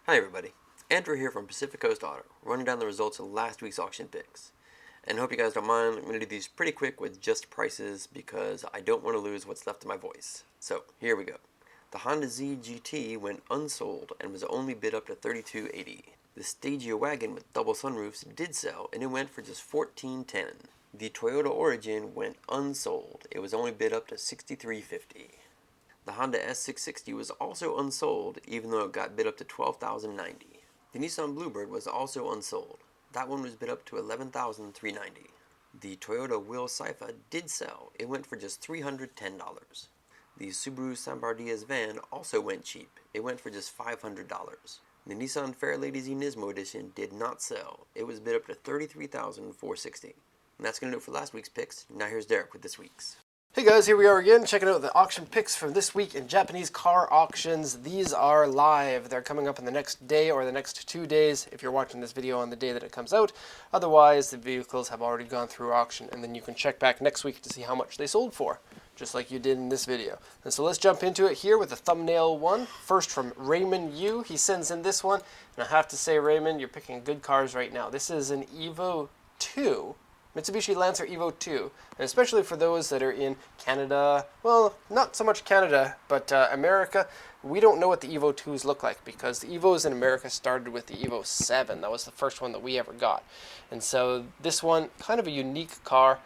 Hi everybody, Andrew here from Pacific Coast Auto, running down the results of last week's auction picks. And I hope you guys don't mind, I'm going to do these pretty quick with just prices because I don't want to lose what's left of my voice. So, here we go. The Honda Z GT went unsold and was only bid up to $32.80. The Stagea Wagon with double sunroofs did sell and it went for just $14.10. The Toyota Origin went unsold. It was only bid up to $63.50. The Honda S660 was also unsold, even though it got bid up to $12,090. The Nissan Bluebird was also unsold. That one was bid up to $11,390. The Toyota Will Sypha did sell. It went for just $310. The Subaru Sambardias van also went cheap. It went for just $500. The Nissan Fairlady Z Nismo Edition did not sell. It was bid up to $33,460. And that's going to do it for last week's picks. Now here's Derek with this week's. Hey guys, here we are again, checking out the auction picks from this week in Japanese car auctions. These are live. They're coming up in the next day or the next 2 days if you're watching this video on the day that it comes out. Otherwise, the vehicles have already gone through auction, and then you can check back next week to see how much they sold for, just like you did in this video. And so let's jump into it here with the thumbnail one. First from Raymond Yu. He sends in this one, and I have to say, Raymond, you're picking good cars right now. This is an Evo 2. Mitsubishi Lancer Evo 2, and especially for those that are in Canada, well, not so much Canada, but America, we don't know what the Evo 2s look like because the Evos in America started with the Evo 7. That was the first one that we ever got. And so this one, kind of a unique car.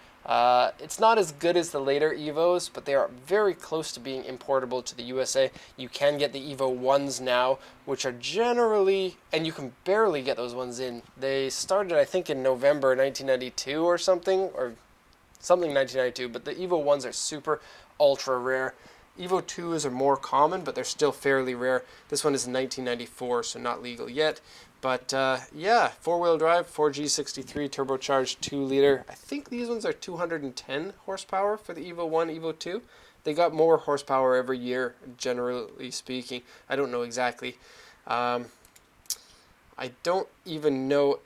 It's not as good as the later Evos, but they are very close to being importable to the USA. You can get the Evo 1s now, which are generally, and you can barely get those ones in. They started, I think, in November 1992 or something 1992, but the Evo 1s are super ultra rare. Evo 2s are more common, but they're still fairly rare. This one is 1994, so not legal yet. But yeah, four-wheel drive, 4G63 turbocharged 2-liter. I think these ones are 210 horsepower for the Evo 1, Evo 2. They got more horsepower every year, generally speaking. I don't know exactly. I don't even know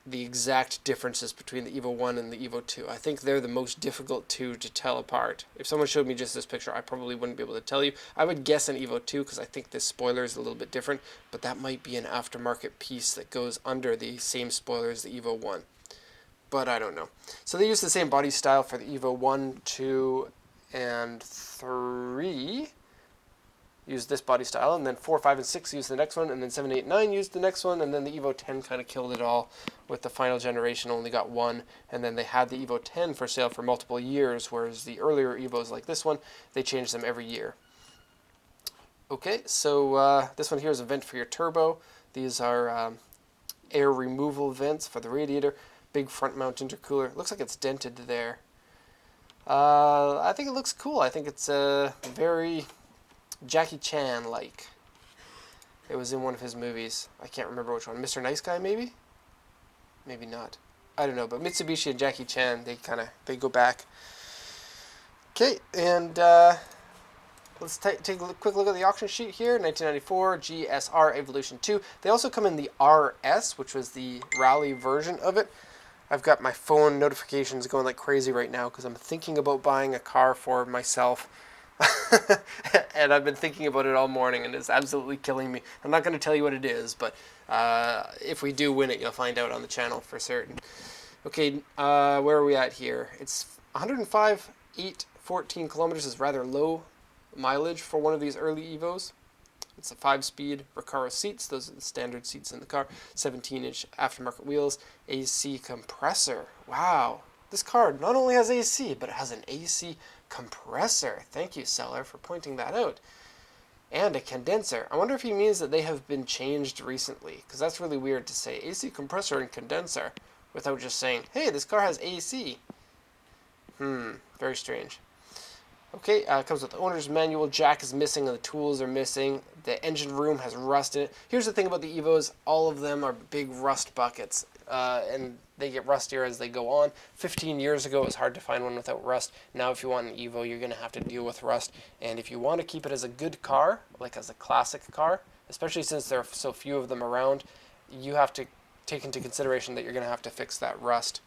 the exact differences between the Evo 1 and the Evo 2. I think they're the most difficult two to tell apart. If someone showed me just this picture, I probably wouldn't be able to tell you. I would guess an Evo 2 because I think this spoiler is a little bit different, but that might be an aftermarket piece that goes under the same spoiler as the Evo 1. But I don't know. So they use the same body style for the Evo 1, 2, and 3. Use this body style, and then 4, 5, and 6 use the next one, and then 7, 8, 9 used the next one, and then the Evo 10 kind of killed it all with the final generation only got one, and then they had the Evo 10 for sale for multiple years, whereas the earlier Evos like this one, they changed them every year. Okay, so this one here is a vent for your turbo. These are air removal vents for the radiator. Big front mount intercooler. Looks like it's dented there. I think it looks cool. I think it's very Jackie Chan-like. It was in one of his movies. I can't remember which one. Mr. Nice Guy, maybe? Maybe not. I don't know, but Mitsubishi and Jackie Chan, they go back. Okay, and let's take a quick look at the auction sheet here. 1994 GSR Evolution 2. They also come in the RS, which was the rally version of it. I've got my phone notifications going like crazy right now because I'm thinking about buying a car for myself. And I've been thinking about it all morning, and it's absolutely killing me. I'm not going to tell you what it is, but if we do win it, you'll find out on the channel for certain. Okay, where are we at here? It's 105, 8, 14 kilometers is rather low mileage for one of these early Evos. It's a 5-speed Recaro seats. Those are the standard seats in the car. 17-inch aftermarket wheels. AC compressor. Wow. This car not only has AC, but it has an AC compressor. Thank you, seller, for pointing that out. And a condenser. I wonder if he means that they have been changed recently, because that's really weird to say AC compressor and condenser without just saying, hey, this car has AC. Very strange. Okay, it comes with the owner's manual. Jack is missing and the tools are missing. The engine room has rust in it. Here's the thing about the Evos. All of them are big rust buckets, and they get rustier as they go on. 15 years ago, it was hard to find one without rust. Now, if you want an Evo, you're going to have to deal with rust. And if you want to keep it as a good car, like as a classic car, especially since there are so few of them around, you have to take into consideration that you're going to have to fix that rust.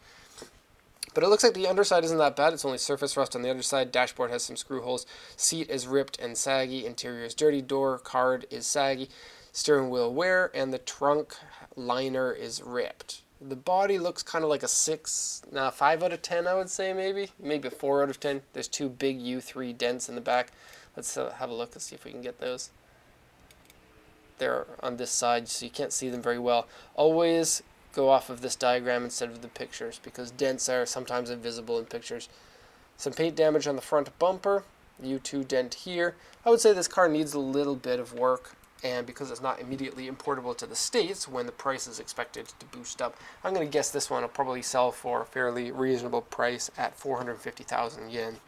But it looks like the underside isn't that bad. It's only surface rust on the underside. Dashboard has some screw holes. Seat is ripped and saggy. Interior is dirty. Door card is saggy. steering wheel wear, and the trunk liner is ripped. The body looks kind of like a 5 out of 10, I would say, maybe a 4 out of 10. There's two big U3 dents in the back. Let's have a look and see if we can get those. They're on this side, so you can't see them very well. Always go off of this diagram instead of the pictures, because dents are sometimes invisible in pictures. Some paint damage on the front bumper, U2 dent here. I would say this car needs a little bit of work, and because it's not immediately importable to the States when the price is expected to boost up, I'm going to guess this one will probably sell for a fairly reasonable price at 450,000 yen.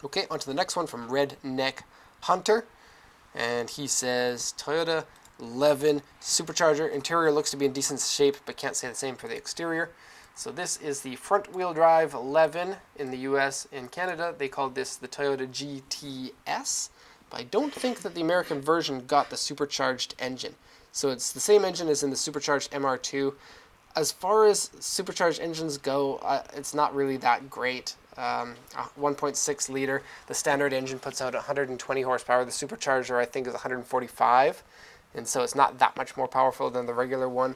Okay, on to the next one from Redneck Hunter. And he says, Toyota Levin supercharger. Interior looks to be in decent shape, but can't say the same for the exterior. So this is the front-wheel drive Levin in the US. In Canada, they called this the Toyota GTS. But I don't think that the American version got the supercharged engine. So it's the same engine as in the supercharged MR2. As far as supercharged engines go, it's not really that great. 1.6 liter. The standard engine puts out 120 horsepower. The supercharger, I think, is 145. And so it's not that much more powerful than the regular one.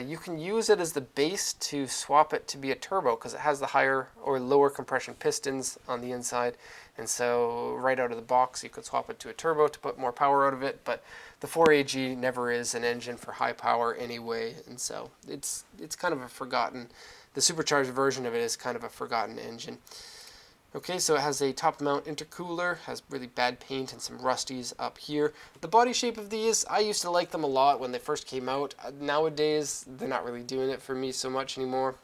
You can use it as the base to swap it to be a turbo because it has the higher or lower compression pistons on the inside. And so right out of the box, you could swap it to a turbo to put more power out of it. But the 4AG never is an engine for high power anyway. And so it's kind of a forgotten. The supercharged version of it is kind of a forgotten engine. Okay, so it has a top mount intercooler, has really bad paint and some rusties up here. The body shape of these, I used to like them a lot when they first came out. Nowadays, they're not really doing it for me so much anymore.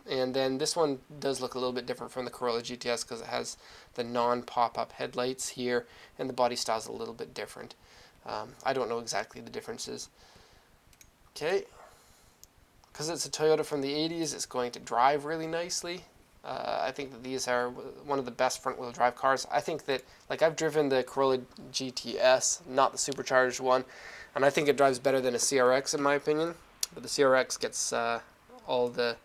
And then this one does look a little bit different from the Corolla GTS because it has the non-pop-up headlights here, and the body style is a little bit different. I don't know exactly the differences. Okay. Because it's a Toyota from the 80s, it's going to drive really nicely. I think that these are one of the best front-wheel drive cars. I think that, like, I've driven the Corolla GTS, not the supercharged one, and I think it drives better than a CRX in my opinion. But the CRX gets all the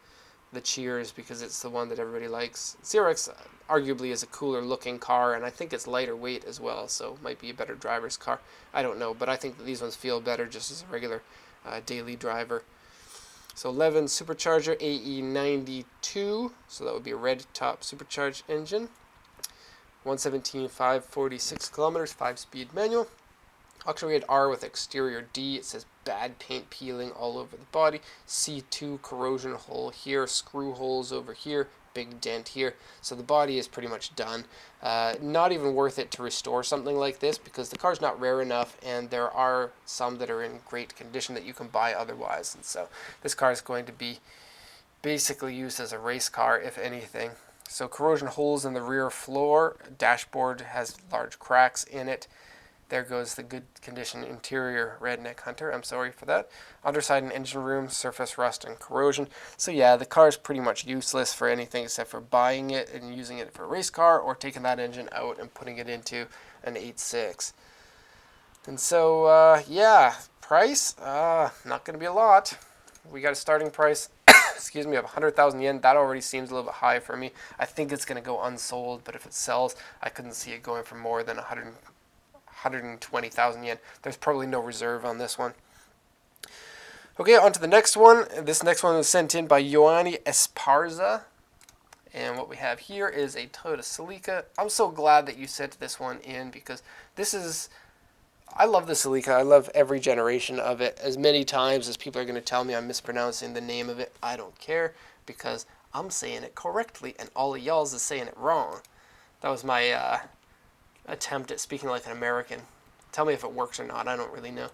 cheers because it's the one that everybody likes. CRX arguably is a cooler looking car, and I think it's lighter weight as well, so it might be a better driver's car. I don't know, but I think that these ones feel better just as a regular daily driver. So Levin supercharger AE92, so that would be a red top supercharged engine. 117, 546 kilometers, 5-speed manual. Auction rated R with exterior D. It says bad paint peeling all over the body. C2 corrosion hole here, screw holes over here, big dent here. So the body is pretty much done. Not even worth it to restore something like this because the car's not rare enough, and there are some that are in great condition that you can buy otherwise. And so this car is going to be basically used as a race car, if anything. So corrosion holes in the rear floor. Dashboard has large cracks in it. There goes the good condition interior Redneck Hunter. I'm sorry for that. Underside and engine room, surface rust and corrosion. So yeah, the car is pretty much useless for anything except for buying it and using it for a race car or taking that engine out and putting it into an 8.6. And so, yeah, price, not going to be a lot. We got a starting price, excuse me, of 100,000 yen. That already seems a little bit high for me. I think it's going to go unsold, but if it sells, I couldn't see it going for more than 120,000 yen. There's probably no reserve on this one. Okay, on to the next one. This next one was sent in by Ioanni Esparza. And what we have here is a Toyota Celica. I'm so glad that you sent this one in because this is... I love the Celica. I love every generation of it. As many times as people are going to tell me I'm mispronouncing the name of it, I don't care because I'm saying it correctly and all of y'all is saying it wrong. That was my... attempt at speaking like an American. Tell me if it works or not. I don't really know.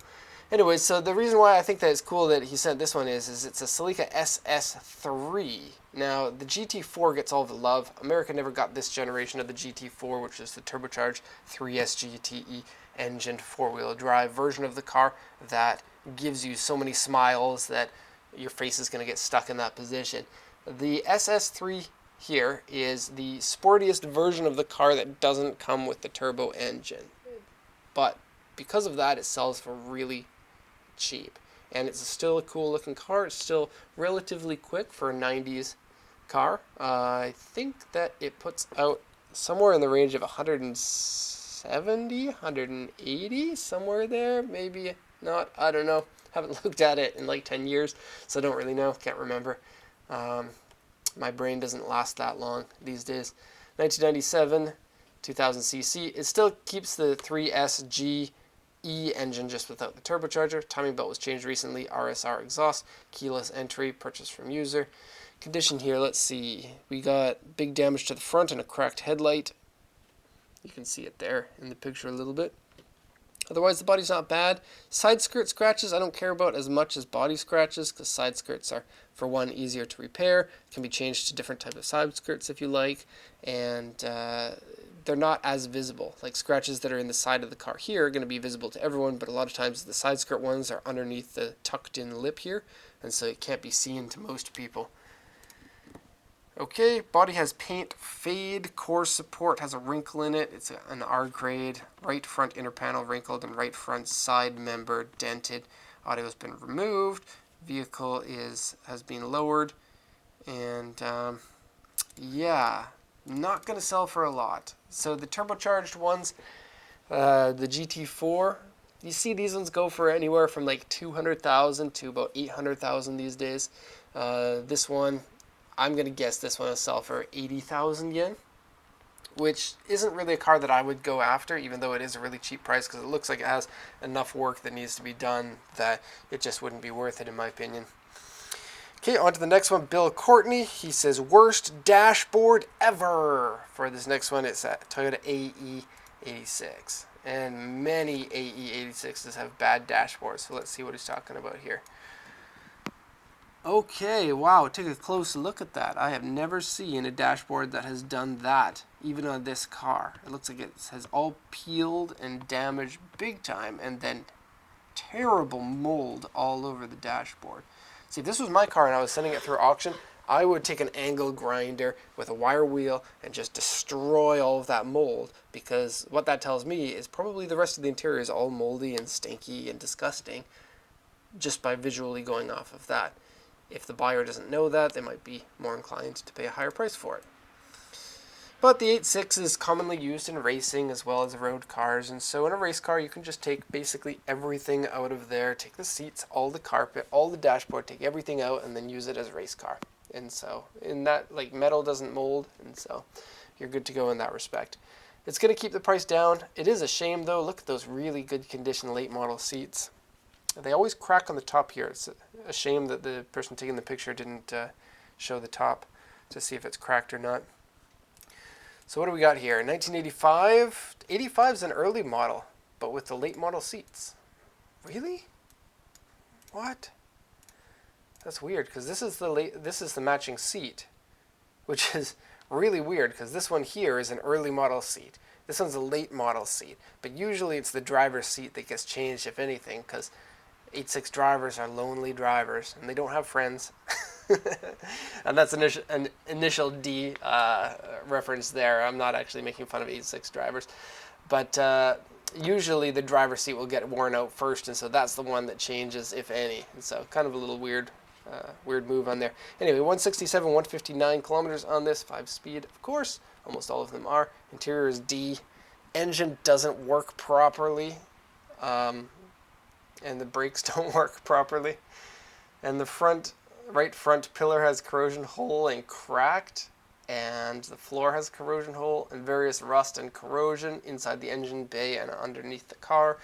Anyway, so the reason why I think that it's cool that he sent this one is it's a Celica SS3. Now, the GT4 gets all the love. America never got this generation of the GT4, which is the turbocharged 3S GTE engined four-wheel drive version of the car that gives you so many smiles that your face is going to get stuck in that position. The SS3 here is the sportiest version of the car that doesn't come with the turbo engine. But because of that, it sells for really cheap. And it's still a cool looking car. It's still relatively quick for a 90s car. I think that it puts out somewhere in the range of 170 170, 180, somewhere there, maybe not, I don't know. Haven't looked at it in like 10 years, so I don't really know, can't remember. My brain doesn't last that long these days. 1997, 2000 cc. It still keeps the 3SG engine just without the turbocharger. Timing belt was changed recently. RSR exhaust, keyless entry, purchased from user. Condition here, let's see. We got big damage to the front and a cracked headlight. You can see it there in the picture a little bit. Otherwise, the body's not bad. Side skirt scratches I don't care about as much as body scratches, because side skirts are, for one, easier to repair. Can be changed to different type of side skirts if you like, and they're not as visible. Like scratches that are in the side of the car here are going to be visible to everyone, but a lot of times the side skirt ones are underneath the tucked in lip here, and so it can't be seen to most people. Okay, body has paint fade, core support has a wrinkle in it. It's an R grade, right front inner panel wrinkled and right front side member dented. Audio has been removed, vehicle has been lowered, and yeah, not going to sell for a lot. So the turbocharged ones, the GT4, you see these ones go for anywhere from like 200,000 to about 800,000 these days. This one, I'm going to guess this one will sell for 80,000 yen, which isn't really a car that I would go after, even though it is a really cheap price, because it looks like it has enough work that needs to be done that it just wouldn't be worth it, in my opinion. Okay, on to the next one. Bill Courtney, he says, worst dashboard ever. For this next one, it's a Toyota AE86. And many AE86s have bad dashboards, so let's see what he's talking about here. Okay, wow, take a close look at that. I have never seen a dashboard that has done that, even on this car. It looks like it has all peeled and damaged big time, and then terrible mold all over the dashboard. See, if this was my car and I was sending it through auction, I would take an angle grinder with a wire wheel and just destroy all of that mold, because what that tells me is probably the rest of the interior is all moldy and stinky and disgusting just by visually going off of that. If the buyer doesn't know that, they might be more inclined to pay a higher price for it. But the 8.6 is commonly used in racing as well as road cars, and so in a race car you can just take basically everything out of there, take the seats, all the carpet, all the dashboard, take everything out, and then use it as a race car. And so in that, like, metal doesn't mold, and so you're good to go in that respect. It's going to keep the price down. It is a shame though, look at those really good condition late model seats. They always crack on the top here. It's a shame that the person taking the picture didn't show the top to see if it's cracked or not. So what do we got here? 1985. 85 is an early model, but with the late model seats. Really? What? That's weird, because this is the matching seat, which is really weird, because this one here is an early model seat. This one's a late model seat, but usually it's the driver's seat that gets changed, if anything, because 8.6 drivers are lonely drivers, and they don't have friends. And that's an initial D reference there. I'm not actually making fun of 8.6 drivers. But usually the driver's seat will get worn out first, and so that's the one that changes, if any. And so kind of a little weird move on there. Anyway, 167, 159 kilometers on this, 5-speed, of course. Almost all of them are. Interior is D. Engine doesn't work properly. And the brakes don't work properly. And the right front pillar has corrosion hole and cracked, and the floor has corrosion hole and various rust and corrosion inside the engine bay and underneath the car.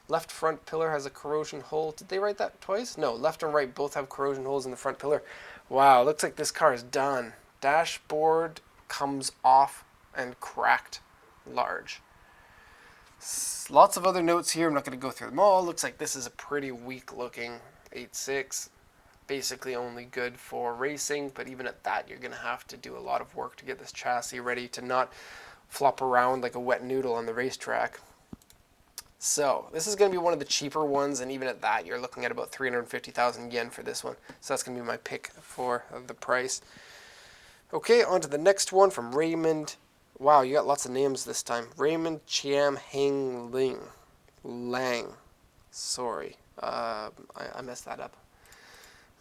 Left front pillar has a corrosion hole. Did they write that twice? No, left and right both have corrosion holes in the front pillar. Wow, looks like this car is done. Dashboard comes off and cracked large. Lots of other notes here. I'm not going to go through them all. Looks like this is a pretty weak looking 8.6. Basically only good for racing, but even at that you're going to have to do a lot of work to get this chassis ready to not flop around like a wet noodle on the racetrack. So this is going to be one of the cheaper ones, and even at that you're looking at about 350,000 yen for this one. So that's going to be my pick for the price. Okay, on to the next one from Raymond. Wow, you got lots of names this time. Raymond Chiam Heng Lang. Sorry. I messed that up.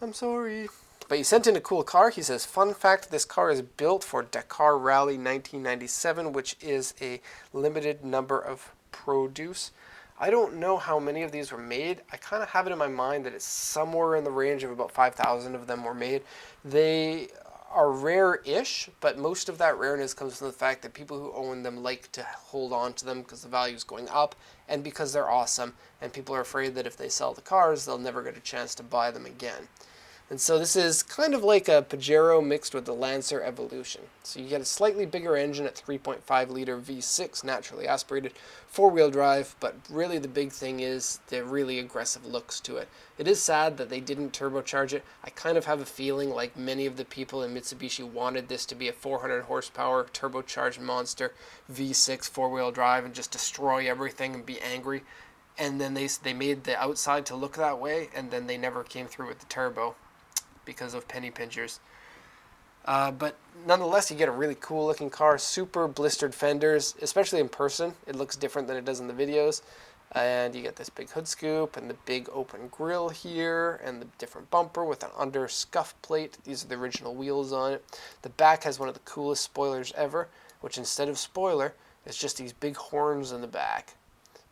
I'm sorry. But he sent in a cool car. He says, fun fact, this car is built for Dakar Rally 1997, which is a limited number of produce. I don't know how many of these were made. I kind of have it in my mind that it's somewhere in the range of about 5,000 of them were made. They are rare-ish, but most of that rareness comes from the fact that people who own them like to hold on to them because the value is going up and because they're awesome, and people are afraid that if they sell the cars, they'll never get a chance to buy them again. And so this is kind of like a Pajero mixed with the Lancer Evolution. So you get a slightly bigger engine at 3.5 liter V6, naturally aspirated, four-wheel drive, but really the big thing is the really aggressive looks to it. It is sad that they didn't turbocharge it. I kind of have a feeling like many of the people in Mitsubishi wanted this to be a 400 horsepower turbocharged monster V6 four-wheel drive and just destroy everything and be angry. And then they made the outside to look that way, and then they never came through with the turbo because of penny pinchers. But nonetheless, you get a really cool looking car, super blistered fenders, especially in person. It looks different than it does in the videos. And you get this big hood scoop and the big open grille here and the different bumper with an under scuff plate. These are the original wheels on it. The back has one of the coolest spoilers ever, which instead of spoiler, is just these big horns in the back.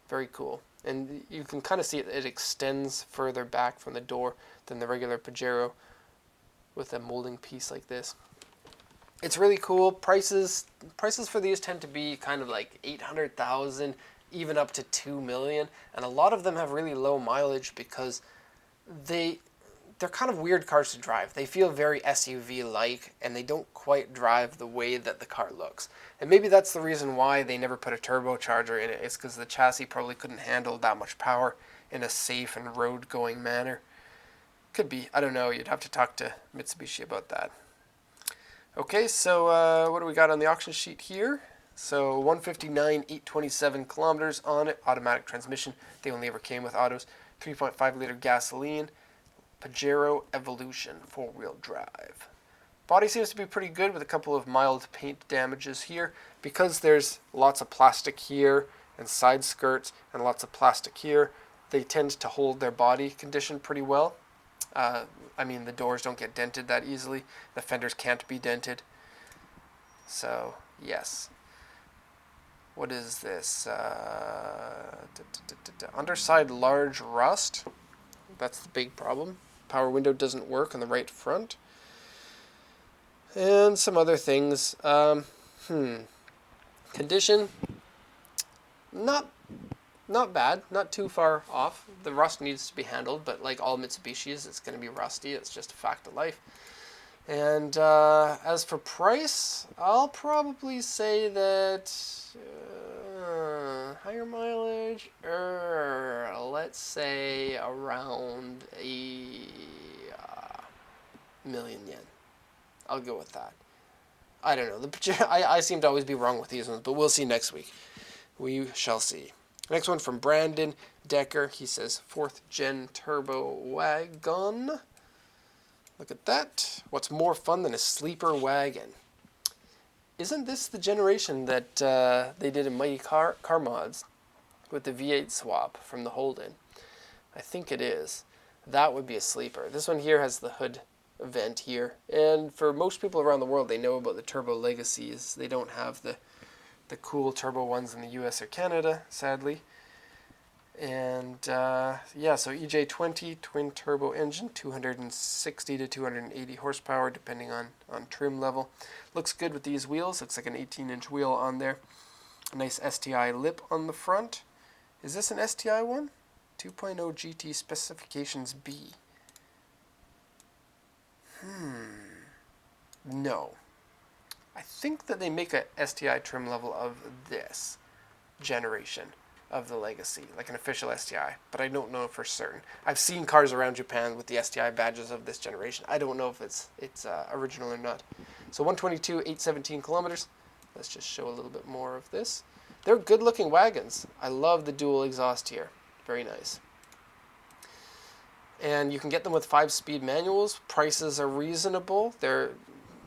Very cool. And you can kind of see it extends further back from the door than the regular Pajero, with a molding piece like this. It's really cool. Prices for these tend to be kind of like 800,000, even up to 2 million, and a lot of them have really low mileage because they're kind of weird cars to drive. They feel very SUV-like, and they don't quite drive the way that the car looks. And maybe that's the reason why they never put a turbocharger in it. It's because the chassis probably couldn't handle that much power in a safe and road-going manner. Could be. I don't know. You'd have to talk to Mitsubishi about that. Okay, so what do we got on the auction sheet here? So 159, 827 kilometers on it. Automatic transmission. They only ever came with autos. 3.5 liter gasoline. Pajero Evolution four-wheel drive. Body seems to be pretty good with a couple of mild paint damages here. Because there's lots of plastic here and side skirts and lots of plastic here, they tend to hold their body condition pretty well. I mean, the doors don't get dented that easily. The fenders can't be dented. So, yes. What is this? Underside large rust. That's the big problem. Power window doesn't work on the right front. And some other things. Condition. Not bad, not too far off. The rust needs to be handled, but like all Mitsubishis, it's going to be rusty. It's just a fact of life. And as for price, I'll probably say that higher mileage, let's say around a million yen. I'll go with that. I don't know. I seem to always be wrong with these ones, but we'll see next week. We shall see. Next one from Brandon Decker. He says, 4th gen turbo wagon. Look at that. What's more fun than a sleeper wagon? Isn't this the generation that they did in Mighty Car Mods with the V8 swap from the Holden? I think it is. That would be a sleeper. This one here has the hood vent here. And for most people around the world, they know about the turbo legacies. They don't have the cool turbo ones in the US or Canada, sadly. And yeah, so EJ20 twin turbo engine, 260 to 280 horsepower depending on trim level. Looks good with these wheels. Looks like an 18-inch wheel on there. A nice STI lip on the front. Is this an STI one? 2.0 GT specifications B. No. I think that they make a STI trim level of this generation of the Legacy, like an official STI, but I don't know for certain. I've seen cars around Japan with the STI badges of this generation. I don't know if it's original or not. So 122, 817 kilometers. Let's just show a little bit more of this. They're good looking wagons. I love the dual exhaust here. Very nice. And you can get them with 5-speed manuals. Prices are reasonable. They're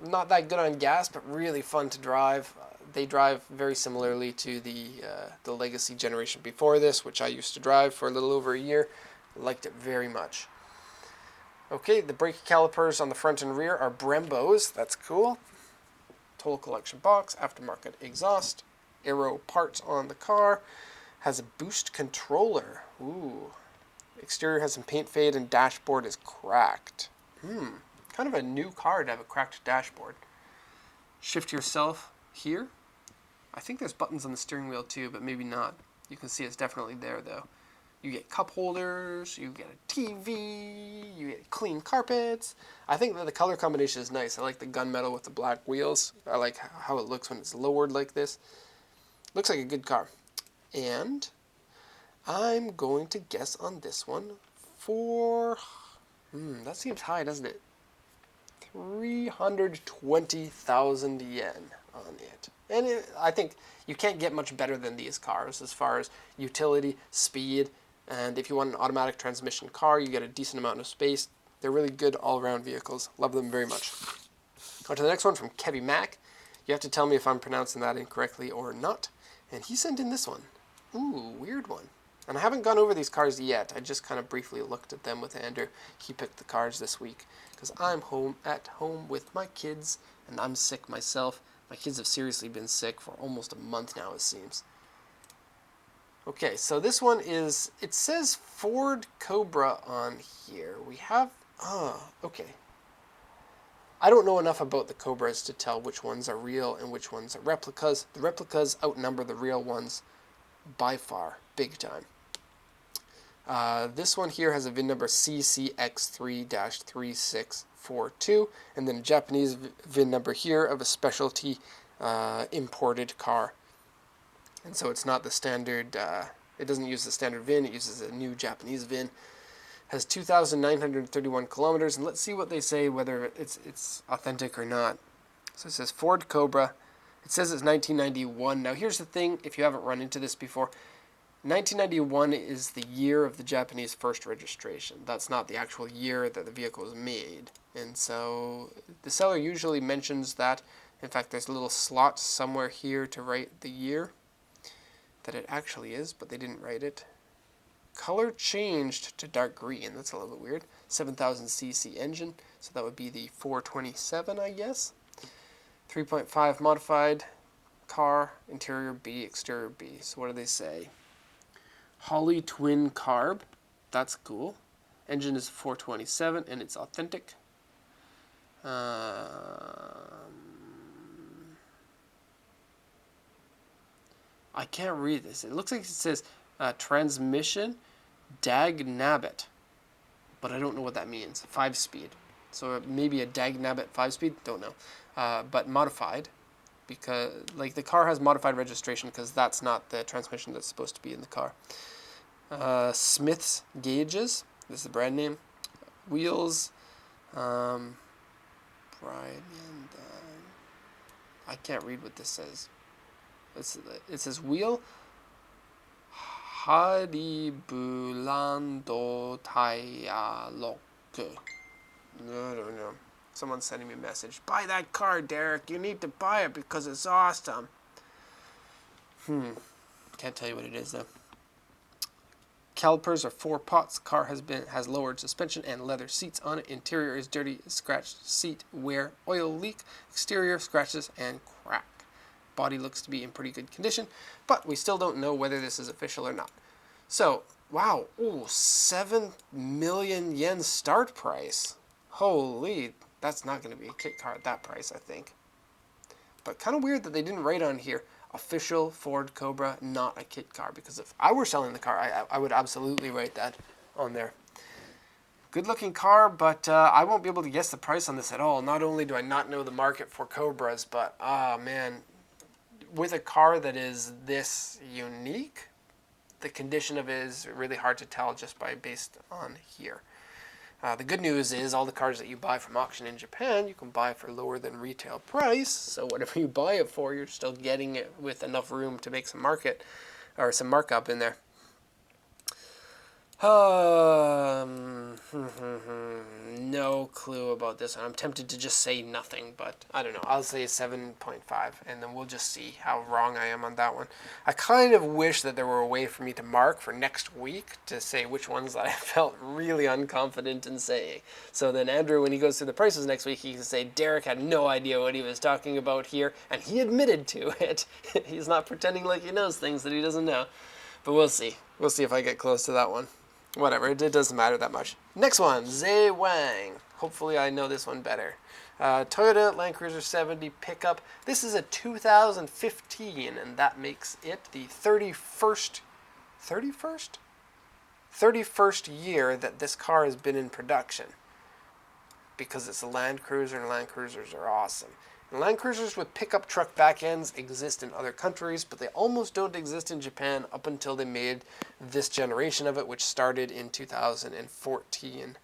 not that good on gas, but really fun to drive. They drive very similarly to the Legacy generation before this, which I used to drive for a little over a year. Liked it very much. Okay, the brake calipers on the front and rear are Brembos. That's cool. Total collection box, aftermarket exhaust, aero parts on the car. Has a boost controller. Ooh. Exterior has some paint fade and dashboard is cracked. Kind of a new car to have a cracked dashboard. Shift yourself here. I think there's buttons on the steering wheel too, but maybe not. You can see it's definitely there though. You get cup holders, you get a TV, you get clean carpets. I think that the color combination is nice. I like the gunmetal with the black wheels. I like how it looks when it's lowered like this. Looks like a good car. And I'm going to guess on this one for... that seems high, doesn't it? 320,000 yen on it. And I think you can't get much better than these cars as far as utility, speed, and if you want an automatic transmission car, you get a decent amount of space. They're really good all-around vehicles. Love them very much. On to the next one from Kevy Mack. You have to tell me if I'm pronouncing that incorrectly or not. And he sent in this one. Ooh, weird one. And I haven't gone over these cars yet. I just kind of briefly looked at them with Andrew. He picked the cars this week because I'm at home with my kids, and I'm sick myself. My kids have seriously been sick for almost a month now, it seems. Okay, so this one is, it says Ford Cobra on here. We have, okay. I don't know enough about the Cobras to tell which ones are real and which ones are replicas. The replicas outnumber the real ones by far, big time. This one here has a VIN number CCX3-3642, and then a Japanese VIN number here of a specialty imported car. And so it's not the standard, it doesn't use the standard VIN, it uses a new Japanese VIN. Has 2,931 kilometers, and let's see what they say, whether it's authentic or not. So it says Ford Cobra. It says it's 1991. Now here's the thing, if you haven't run into this before, 1991 is the year of the Japanese first registration. That's not the actual year that the vehicle was made. And so the seller usually mentions that. In fact, there's a little slot somewhere here to write the year that it actually is, but they didn't write it. Color changed to dark green. That's a little bit weird. 7,000 cc engine, so that would be the 427, I guess. 3.5 modified car, interior B, exterior B. So what do they say? Holly twin carb. That's cool. Engine is 427 and it's authentic. I can't read this. It looks like it says transmission dag nabbit, but I don't know what that means. 5-speed. So maybe a dag nabbit 5-speed. Don't know. But modified, because like the car has modified registration because that's not the transmission that's supposed to be in the car. Smith's gauges. This is the brand name. Wheels. I can't read what this says. It says wheel Haribulando Tayaloku. I don't know. Someone's sending me a message. Buy that car, Derek. You need to buy it because it's awesome. Can't tell you what it is though. Calipers are 4 pots. Car has lowered suspension and leather seats on it. Interior is dirty, scratched seat wear, oil leak. Exterior scratches and crack. Body looks to be in pretty good condition, but we still don't know whether this is official or not. So, wow, 7 million yen start price. Holy, that's not going to be a kit car at that price, I think. But kind of weird that they didn't write on here, official Ford Cobra, not a kit car, because if I were selling the car, I would absolutely write that on there. Good looking car, but I won't be able to guess the price on this at all. Not only do I not know the market for Cobras, but man, with a car that is this unique, the condition of it is really hard to tell just based on here. The good news is all the cars that you buy from auction in Japan, you can buy for lower than retail price. So whatever you buy it for, you're still getting it with enough room to make some markup in there. No clue about this. I'm tempted to just say nothing, but I don't know. I'll say 7.5, and then we'll just see how wrong I am on that one. I kind of wish that there were a way for me to mark for next week to say which ones that I felt really unconfident in saying. So then Andrew, when he goes through the prices next week, he can say Derek had no idea what he was talking about here, and he admitted to it. He's not pretending like he knows things that he doesn't know. But we'll see. We'll see if I get close to that one. Whatever, it doesn't matter that much. Next one, Zay Wang. Hopefully I know this one better. Toyota Land Cruiser 70 pickup. This is a 2015, and that makes it the 31st year that this car has been in production. Because it's a Land Cruiser, and Land Cruisers are awesome. And Land Cruisers with pickup truck back ends exist in other countries, but they almost don't exist in Japan up until they made this generation of it, which started in 2014.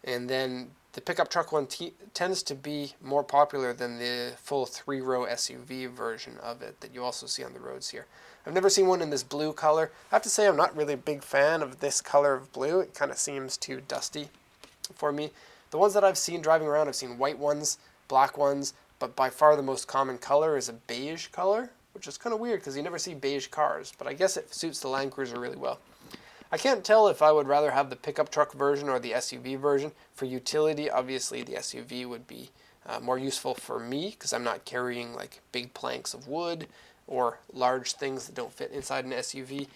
And then the pickup truck one tends to be more popular than the full 3-row SUV version of it that you also see on the roads here. I've never seen one in this blue color. I have to say I'm not really a big fan of this color of blue. It kind of seems too dusty for me. The ones that I've seen driving around, I've seen white ones, black ones, but by far the most common color is a beige color, which is kind of weird because you never see beige cars, but I guess it suits the Land Cruiser really well. I can't tell if I would rather have the pickup truck version or the SUV version. For utility, obviously the SUV would be more useful for me because I'm not carrying like big planks of wood or large things that don't fit inside an SUV.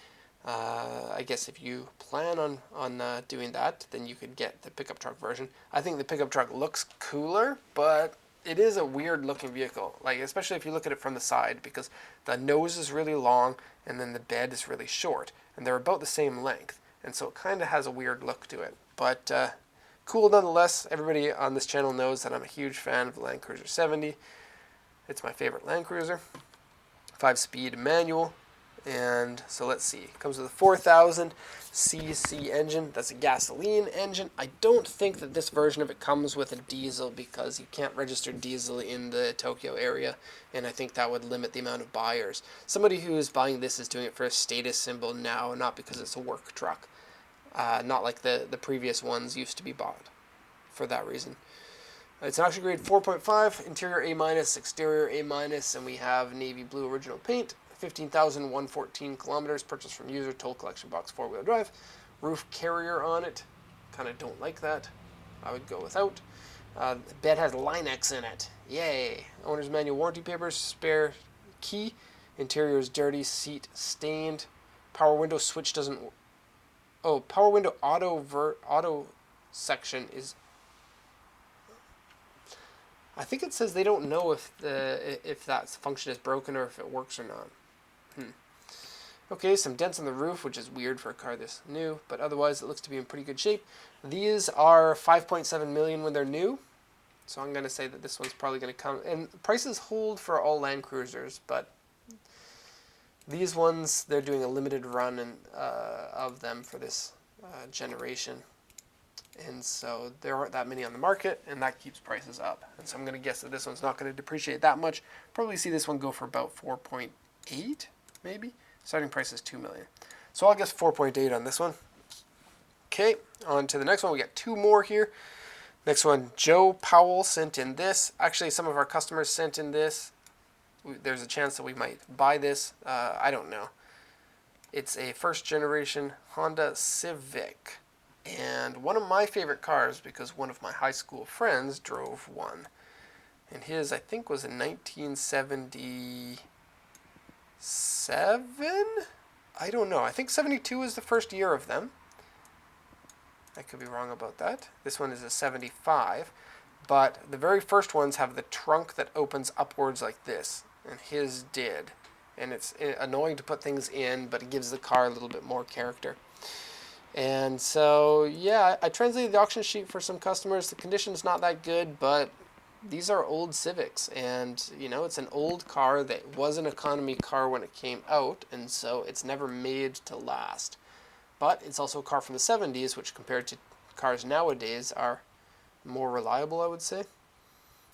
I guess if you plan on doing that, then you could get the pickup truck version. I think the pickup truck looks cooler, but it is a weird looking vehicle, like especially if you look at it from the side, because the nose is really long and then the bed is really short, and they're about the same length, and so it kind of has a weird look to it. But cool nonetheless. Everybody on this channel knows that I'm a huge fan of the Land Cruiser 70. It's my favorite Land Cruiser. 5-speed manual. And so let's see, it comes with a 4,000 cc engine. That's a gasoline engine. I don't think that this version of it comes with a diesel because you can't register diesel in the Tokyo area, and I think that would limit the amount of buyers. Somebody who is buying this is doing it for a status symbol now, not because it's a work truck. Not like the previous ones used to be bought for that reason. It's an auction grade 4.5, interior A-, exterior A-, and we have navy blue original paint. 15,114 kilometers, purchased from user, toll collection box, 4-wheel drive. Roof carrier on it. Kind of don't like that. I would go without. The bed has Line-X in it. Yay. Owner's manual, warranty papers, spare key. Interior is dirty, seat stained. Power window switch doesn't... Oh, power window auto section is... I think it says they don't know if that function is broken or if it works or not. Okay, some dents on the roof, which is weird for a car this new, but otherwise it looks to be in pretty good shape. These are 5.7 million when they're new, so I'm going to say that this one's probably going to come. And prices hold for all Land Cruisers, but these ones, they're doing a limited run of them for this generation. And so there aren't that many on the market, and that keeps prices up. And so I'm going to guess that this one's not going to depreciate that much. Probably see this one go for about 4.8, maybe. Starting price is 2 million. So I'll guess 4.8 on this one. Okay, on to the next one. We got 2 more here. Next one, Joe Powell sent in this. Actually, some of our customers sent in this. There's a chance that we might buy this. I don't know. It's a first generation Honda Civic. And one of my favorite cars, because one of my high school friends drove one. And his, I think, was in 1977? I don't know. I think 72 is the first year of them. I could be wrong about that. This one is a 75. But the very first ones have the trunk that opens upwards like this. And his did. And it's annoying to put things in, but it gives the car a little bit more character. And so, yeah, I translated the auction sheet for some customers. The condition's not that good, but these are old Civics. And, you know, it's an old car that was an economy car when it came out, and so it's never made to last. But it's also a car from the 70s, which compared to cars nowadays are more reliable, I would say.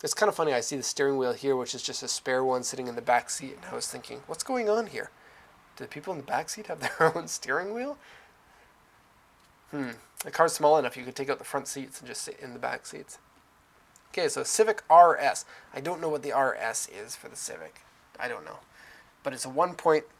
It's kind of funny, I see the steering wheel here, which is just a spare one sitting in the back seat, and I was thinking, what's going on here? Do the people in the back seat have their own steering wheel? The car's small enough you could take out the front seats and just sit in the back seats. Okay, so Civic RS. I don't know what the RS is for the Civic. I don't know. But it's a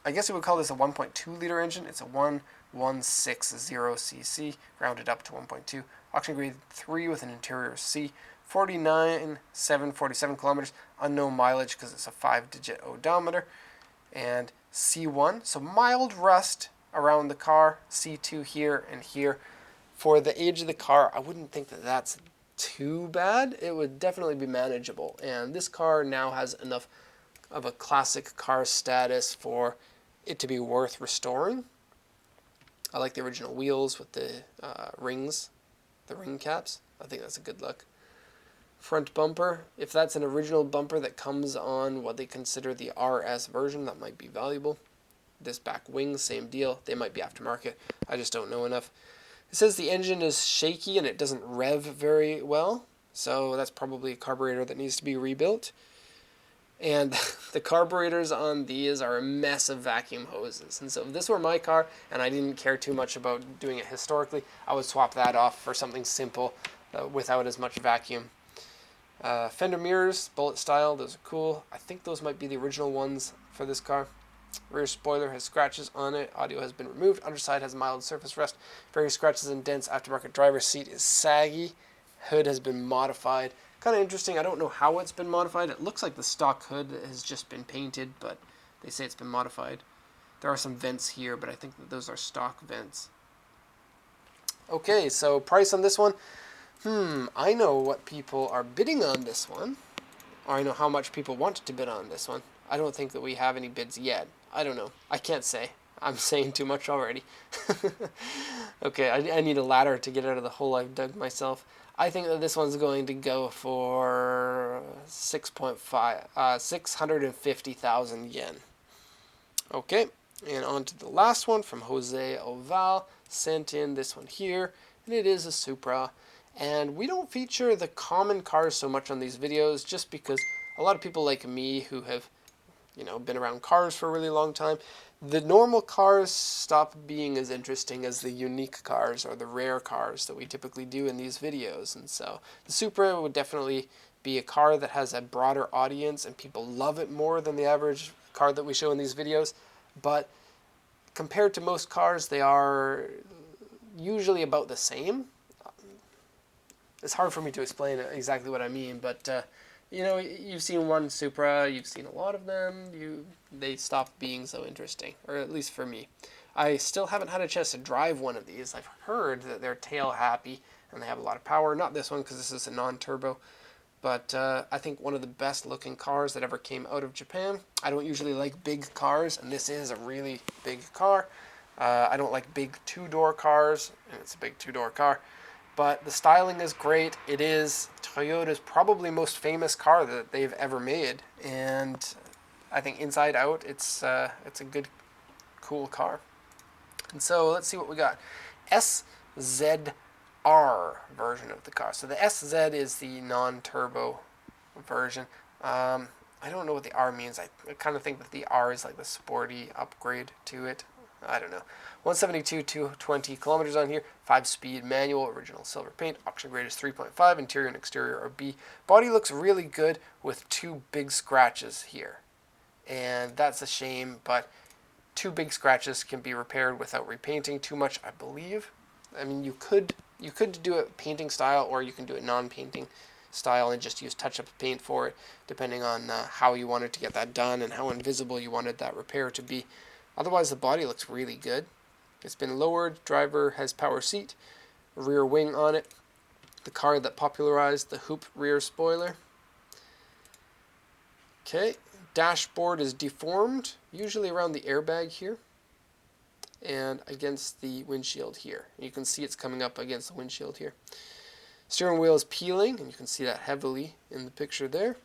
I guess we would call this a 1.2 liter engine. It's a 1160cc, rounded up to 1.2. Auction grade 3 with an interior C. 49,747 kilometers. Unknown mileage because it's a 5-digit odometer. And C1, so mild rust around the car. C2 here and here. For the age of the car, I wouldn't think that that's too bad. It would definitely be manageable. And this car now has enough of a classic car status for it to be worth restoring. I like the original wheels with the rings, the ring caps. I think that's a good look. Front bumper, if that's an original bumper that comes on what they consider the RS version, that might be valuable. This back wing, same deal. They might be aftermarket. I just don't know enough. It says the engine is shaky and it doesn't rev very well, so that's probably a carburetor that needs to be rebuilt. And the carburetors on these are a mess of vacuum hoses. And so if this were my car and I didn't care too much about doing it historically, I would swap that off for something simple without as much vacuum. Fender mirrors, bullet style, those are cool. I think those might be the original ones for this car. Rear spoiler has scratches on it. Audio has been removed. Underside has mild surface rust. Various scratches and dents. Aftermarket driver's seat is saggy. Hood has been modified. Kind of interesting. I don't know how it's been modified. It looks like the stock hood has just been painted, but they say it's been modified. There are some vents here, but I think that those are stock vents. Okay, so price on this one. I know what people are bidding on this one. Or I know how much people want to bid on this one. I don't think that we have any bids yet. I don't know. I can't say. I'm saying too much already. Okay, I need a ladder to get out of the hole I've dug myself. I think that this one's going to go for 650,000 yen. Okay, and on to the last one from Jose Oval. Sent in this one here, and it is a Supra. And we don't feature the common cars so much on these videos just because a lot of people like me who have, been around cars for a really long time, the normal cars stop being as interesting as the unique cars or the rare cars that we typically do in these videos. And so the Supra would definitely be a car that has a broader audience and people love it more than the average car that we show in these videos. But compared to most cars, they are usually about the same. It's hard for me to explain exactly what I mean, but you've seen one Supra, you've seen a lot of them, they stop being so interesting, or at least for me. I still haven't had a chance to drive one of these. I've heard that they're tail happy and they have a lot of power. Not this one because this is a non-turbo, but I think one of the best looking cars that ever came out of Japan. I don't usually like big cars, and this is a really big car. I don't like big two-door cars, and it's a big two-door car. But the styling is great. It is Toyota's probably most famous car that they've ever made. And I think inside out, it's a good, cool car. And so let's see what we got. SZR version of the car. So the SZ is the non-turbo version. I don't know what the R means. I kind of think that the R is like the sporty upgrade to it. I don't know. 172, 220 kilometers on here. 5-speed manual, original silver paint. Auction grade is 3.5. Interior and exterior are B. Body looks really good with 2 big scratches here. And that's a shame, but 2 big scratches can be repaired without repainting too much, I believe. I mean, you could do it painting style, or you can do it non-painting style and just use touch-up paint for it, depending on how you wanted to get that done and how invisible you wanted that repair to be. Otherwise, the body looks really good. It's been lowered. Driver has power seat, rear wing on it. The car that popularized the hoop rear spoiler. Okay, dashboard is deformed, usually around the airbag here, and against the windshield here. You can see it's coming up against the windshield here. Steering wheel is peeling, and you can see that heavily in the picture there.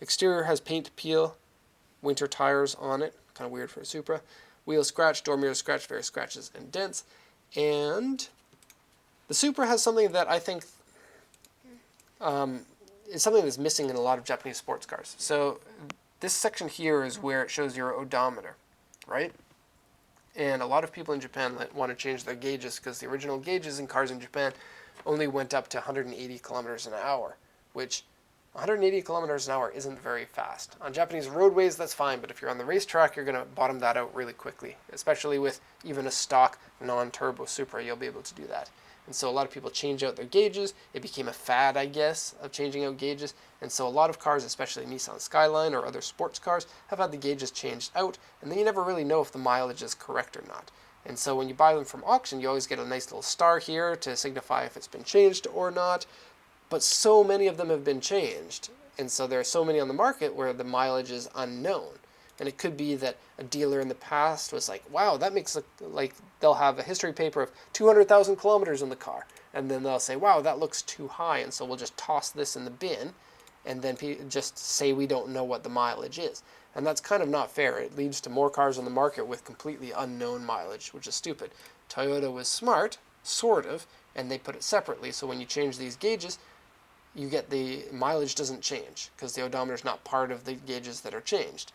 Exterior has paint peel, winter tires on it. Kind of weird for a Supra. Wheel scratch, door mirror scratch, various scratches and dents. And the Supra has something that I think is something that's missing in a lot of Japanese sports cars. So this section here is where it shows your odometer, right? And a lot of people in Japan want to change their gauges because the original gauges in cars in Japan only went up to 180 kilometers an hour, which 180 kilometers an hour isn't very fast. On Japanese roadways, that's fine, but if you're on the racetrack, you're going to bottom that out really quickly, especially with even a stock non-turbo Supra, you'll be able to do that. And so a lot of people change out their gauges. It became a fad, I guess, of changing out gauges. And so a lot of cars, especially Nissan Skyline or other sports cars, have had the gauges changed out, and then you never really know if the mileage is correct or not. And so when you buy them from auction, you always get a nice little star here to signify if it's been changed or not. But so many of them have been changed, and so there are so many on the market where the mileage is unknown. And it could be that a dealer in the past was like, wow, that makes like they'll have a history paper of 200,000 kilometers in the car. And then they'll say, wow, that looks too high, and so we'll just toss this in the bin and then just say we don't know what the mileage is. And that's kind of not fair. It leads to more cars on the market with completely unknown mileage, which is stupid. Toyota was smart, sort of, and they put it separately. So when you change these gauges, you get the mileage doesn't change because the odometer is not part of the gauges that are changed.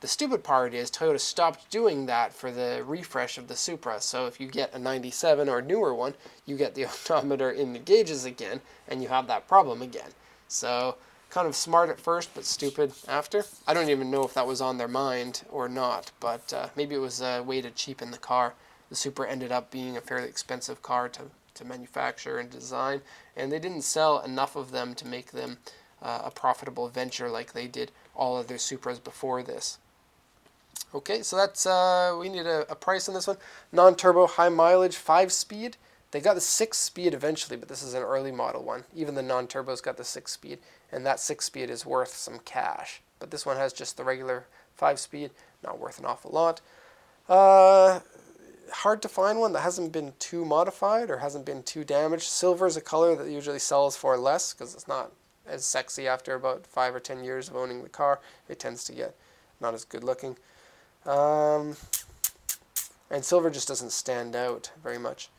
The stupid part is Toyota stopped doing that for the refresh of the Supra. So if you get a 97 or a newer one, you get the odometer in the gauges again, and you have that problem again. So kind of smart at first, but stupid after. I don't even know if that was on their mind or not, but maybe it was a way to cheapen the car. The Supra ended up being a fairly expensive car to manufacture and design, and they didn't sell enough of them to make them a profitable venture like they did all of their Supras before this. Okay, so that's, we need a price on this one. Non-turbo, high mileage, 5-speed. They got the 6-speed eventually, but this is an early model one. Even the non-turbos got the 6-speed, and that 6-speed is worth some cash. But this one has just the regular 5-speed, not worth an awful lot. Hard to find one that hasn't been too modified or hasn't been too damaged. Silver is a color that usually sells for less because it's not as sexy after about 5 or 10 years of owning the car. It tends to get not as good looking. And silver just doesn't stand out very much.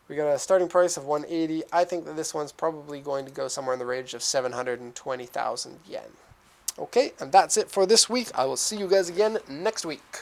We got a starting price of 180. I think that this one's probably going to go somewhere in the range of 720,000 yen. Okay, and that's it for this week. I will see you guys again next week.